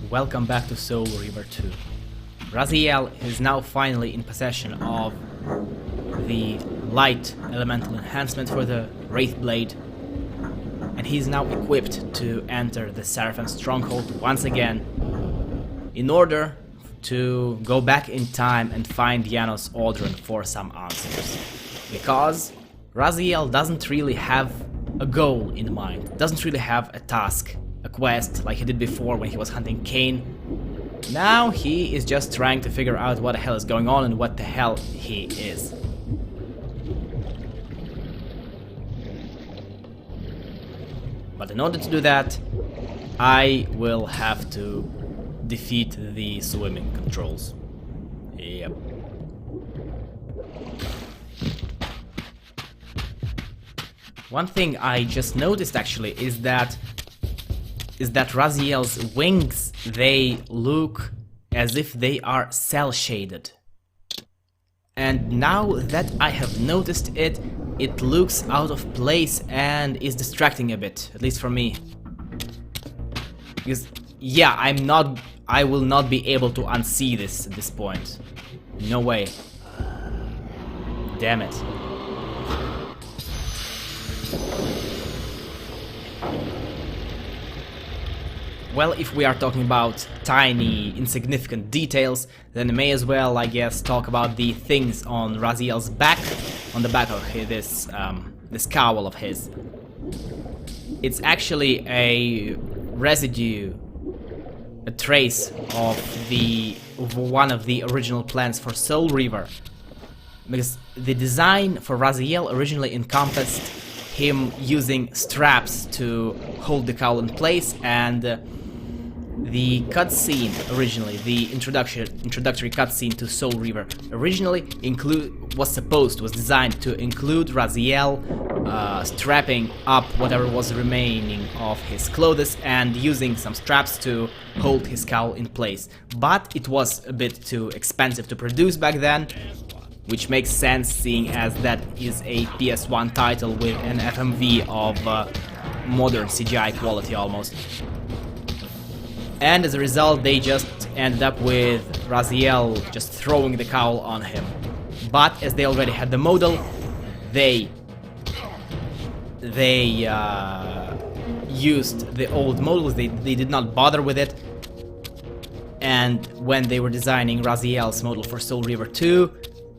Welcome back to Soul Reaver 2. Raziel is now finally in possession of the light elemental enhancement for the Wraith Blade, and he's now equipped to enter the Seraphim stronghold once again in order to go back in time and find Janos Audron for some answers. Because Raziel doesn't really have a goal in mind, doesn't really have a task, a quest like he did before when he was hunting Kain. Now he is just trying to figure out what the hell is going on and what the hell he is. But in order to do that, I will have to defeat the swimming controls. Yep. One thing I just noticed actually is that Raziel's wings, they look as if they are cell shaded. And now that I have noticed it, it looks out of place and is distracting a bit, at least for me. Because yeah, I will not be able to unsee this at this point. No way. Damn it. Well, if we are talking about tiny, insignificant details, then may as well, I guess, talk about the things on Raziel's back, on the back of this cowl of his. It's actually a residue, a trace of one of the original plans for Soul Reaver, because the design for Raziel originally encompassed him using straps to hold the cowl in place, and the cutscene originally, the introductory cutscene to Soul Reaver, originally was designed to include Raziel strapping up whatever was remaining of his clothes and using some straps to hold his cowl in place. But it was a bit too expensive to produce back then, which makes sense seeing as that is a PS1 title with an FMV of modern CGI quality almost. And as a result, they just ended up with Raziel just throwing the cowl on him. But as they already had the model, they used the old models. They did not bother with it. And when they were designing Raziel's model for Soul Reaver 2,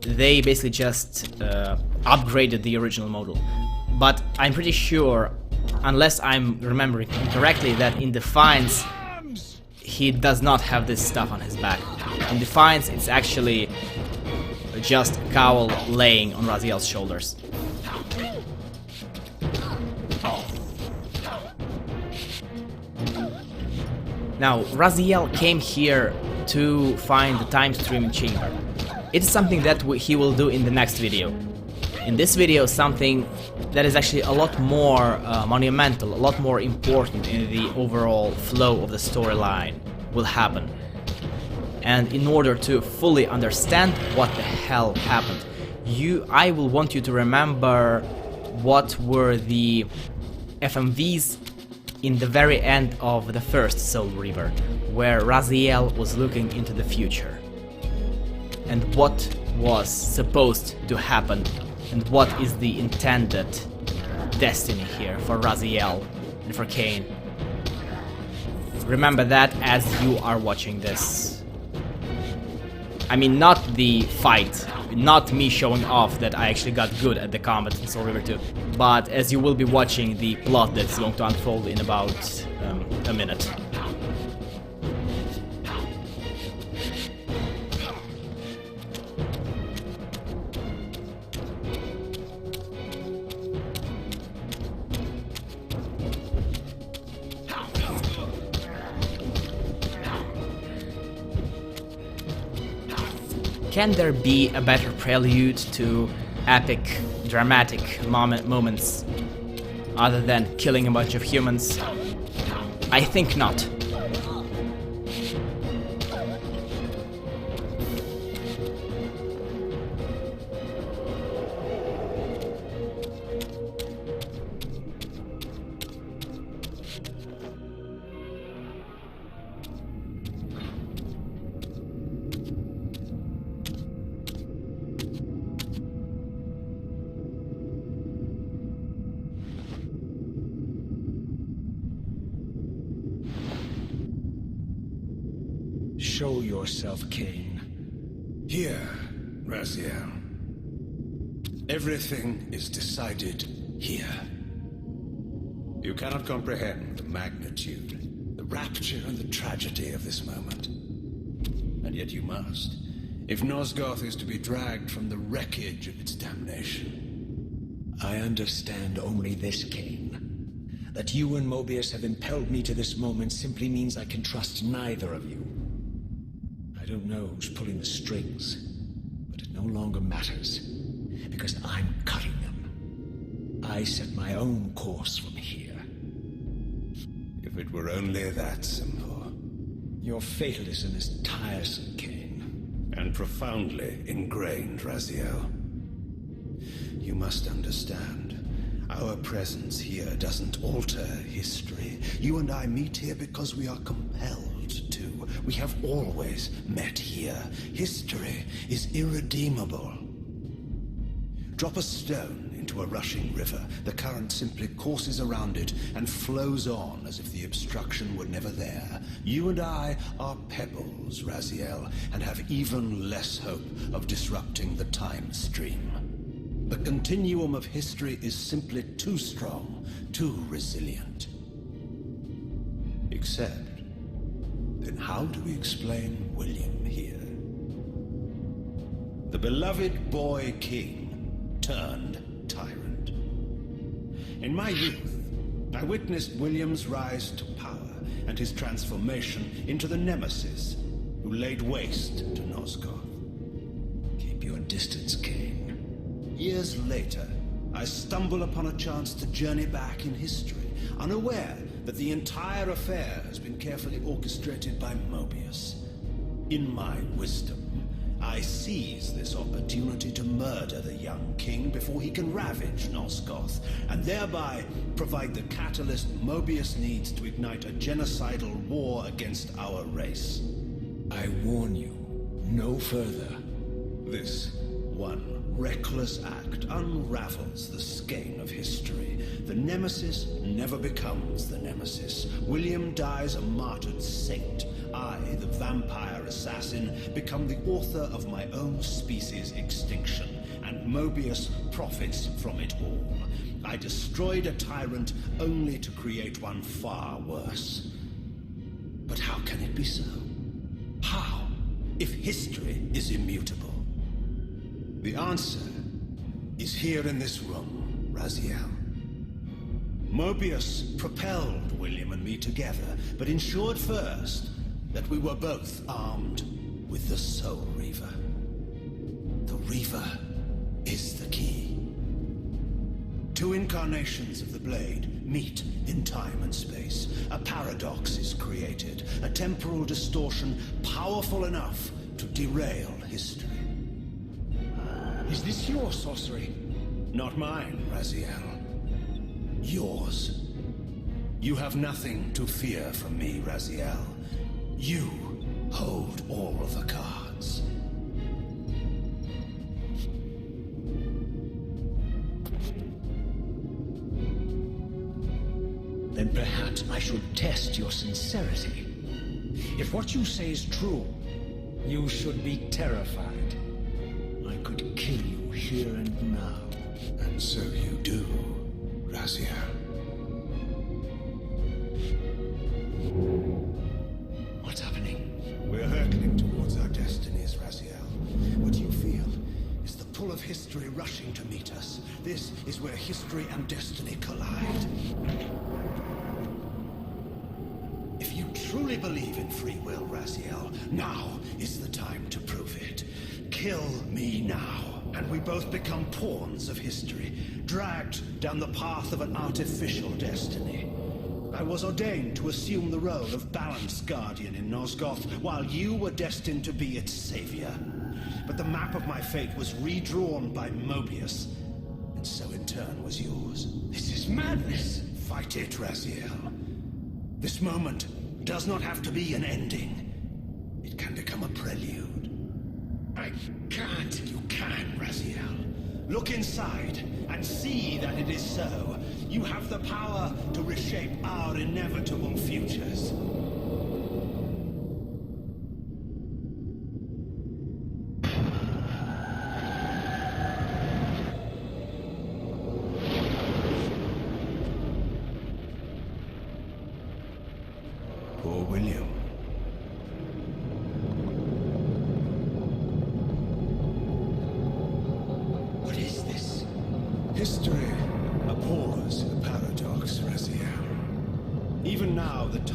they basically just upgraded the original model. But I'm pretty sure, unless I'm remembering correctly, that in Defiance he does not have this stuff on his back. In Defiance, it's actually just a cowl laying on Raziel's shoulders. Now, Raziel came here to find the time streaming chamber. It is something that he will do in the next video. In this video, something that is actually a lot more monumental, a lot more important in the overall flow of the storyline will happen. And in order to fully understand what the hell happened, I will want you to remember what were the FMVs in the very end of the first Soul Reaver, where Raziel was looking into the future. And what was supposed to happen, and what is the intended destiny here for Raziel and for Kain. Remember that as you are watching this. I mean, not the fight, not me showing off that I actually got good at the combat in Soul Reaver 2, but as you will be watching the plot that's going to unfold in about a minute. Can there be a better prelude to epic, dramatic moments other than killing a bunch of humans? I think not. Show yourself, Kain. Here, Raziel. Everything is decided here. You cannot comprehend the magnitude, the rapture and the tragedy of this moment. And yet you must, if Nosgoth is to be dragged from the wreckage of its damnation. I understand only this, Kain. That you and Mobius have impelled me to this moment simply means I can trust neither of you. I don't know who's pulling the strings, but it no longer matters, because I'm cutting them. I set my own course from here. If it were only that simple. Your fatalism is tiresome, Kain. And profoundly ingrained, Raziel. You must understand. Our presence here doesn't alter history. You and I meet here because we are compelled to. We have always met here. History is irredeemable. Drop a stone into a rushing river. The current simply courses around it and flows on as if the obstruction were never there. You and I are pebbles, Raziel, and have even less hope of disrupting the time stream. The continuum of history is simply too strong, too resilient. Except, then how do we explain William here? The beloved boy king turned tyrant. In my youth, I witnessed William's rise to power and his transformation into the nemesis who laid waste to Nosgoth. Keep your distance, Kain. Years later, I stumble upon a chance to journey back in history, unaware that the entire affair has been carefully orchestrated by Mobius. In my wisdom, I seize this opportunity to murder the young king before he can ravage Nosgoth, and thereby provide the catalyst Mobius needs to ignite a genocidal war against our race. I warn you, no further. This one reckless act unravels the skein of history. The nemesis never becomes the nemesis. William dies a martyred saint. I, the vampire assassin, become the author of my own species' extinction, and Mobius profits from it all. I destroyed a tyrant only to create one far worse. But how can it be so? How, if history is immutable? The answer is here in this room, Raziel. Mobius propelled William and me together, but ensured first that we were both armed with the Soul Reaver. The Reaver is the key. Two incarnations of the blade meet in time and space. A paradox is created, a temporal distortion powerful enough to derail history. Is this your sorcery? Not mine, Raziel. Yours. You have nothing to fear from me, Raziel. You hold all of the cards. Then perhaps I should test your sincerity. If what you say is true, you should be terrified. I could kill you here and now. And so you do, Raziel. What's happening? We're hurtling towards our destinies, Raziel. What you feel is the pull of history rushing to meet us. This is where history and destiny collide. If you truly believe in free will, Raziel, now is the time to prove it. Kill me now, and we both become pawns of history, dragged down the path of an artificial destiny. I was ordained to assume the role of balanced guardian in Nosgoth, while you were destined to be its savior. But the map of my fate was redrawn by Mobius, and so in turn was yours. This is madness! Fight it, Raziel. This moment does not have to be an ending. It can become a prelude. I can't. You can, Raziel. Look inside and see that it is so. You have the power to reshape our inevitable futures.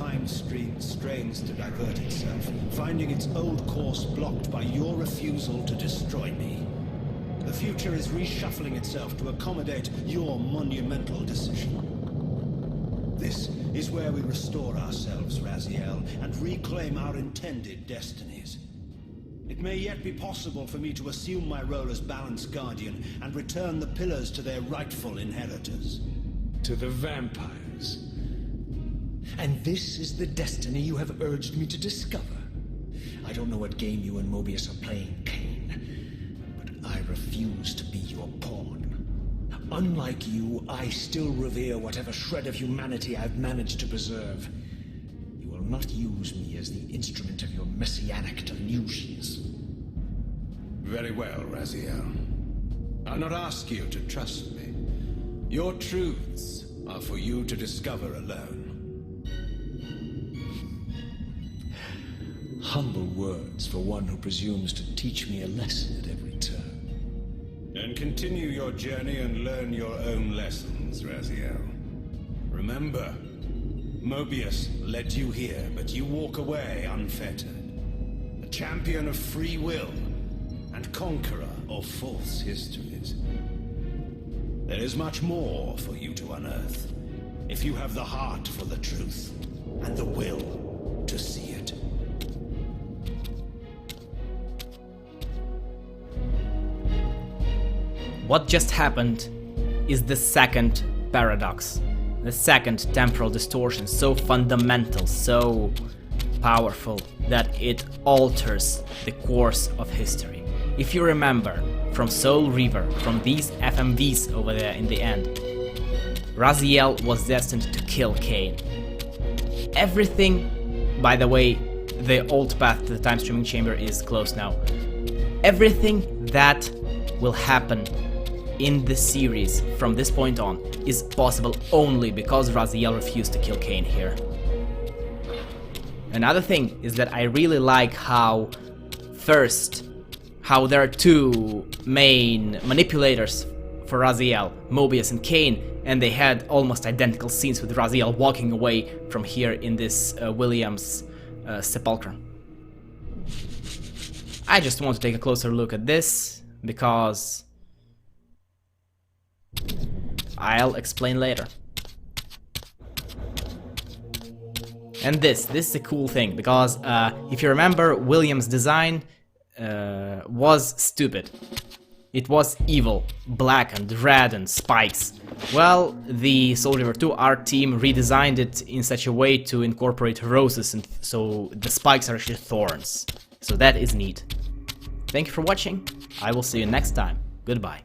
time stream strains to divert itself, finding its old course blocked by your refusal to destroy me. The future is reshuffling itself to accommodate your monumental decision. This is where we restore ourselves, Raziel, and reclaim our intended destinies. It may yet be possible for me to assume my role as Balance Guardian and return the pillars to their rightful inheritors. To the vampires. And this is the destiny you have urged me to discover. I don't know what game you and Mobius are playing, Kain, but I refuse to be your pawn. Unlike you, I still revere whatever shred of humanity I've managed to preserve. You will not use me as the instrument of your messianic delusions. Very well, Raziel. I'll not ask you to trust me. Your truths are for you to discover alone. Humble words for one who presumes to teach me a lesson at every turn. Then continue your journey and learn your own lessons, Raziel. Remember, Mobius led you here, but you walk away unfettered. A champion of free will, and conqueror of false histories. There is much more for you to unearth, if you have the heart for the truth, and the will to see it. What just happened is the second paradox, the second temporal distortion, so fundamental, so powerful that it alters the course of history. If you remember from Soul Reaver, from these FMVs over there in the end, Raziel was destined to kill Kain. Everything, by the way, the old path to the time streaming chamber is closed now. Everything that will happen in the series from this point on is possible only because Raziel refused to kill Kain here. Another thing is that I really like how there are two main manipulators for Raziel, Mobius and Kain, and they had almost identical scenes with Raziel walking away from here in this Williams sepulchre. I just want to take a closer look at this because I'll explain later. And this is a cool thing, because if you remember, Williams' design was stupid. It was evil, black and red and spikes. Well, the Soul Reaver 2 art team redesigned it in such a way to incorporate roses, and so the spikes are actually thorns. So that is neat. Thank you for watching. I will see you next time. Goodbye.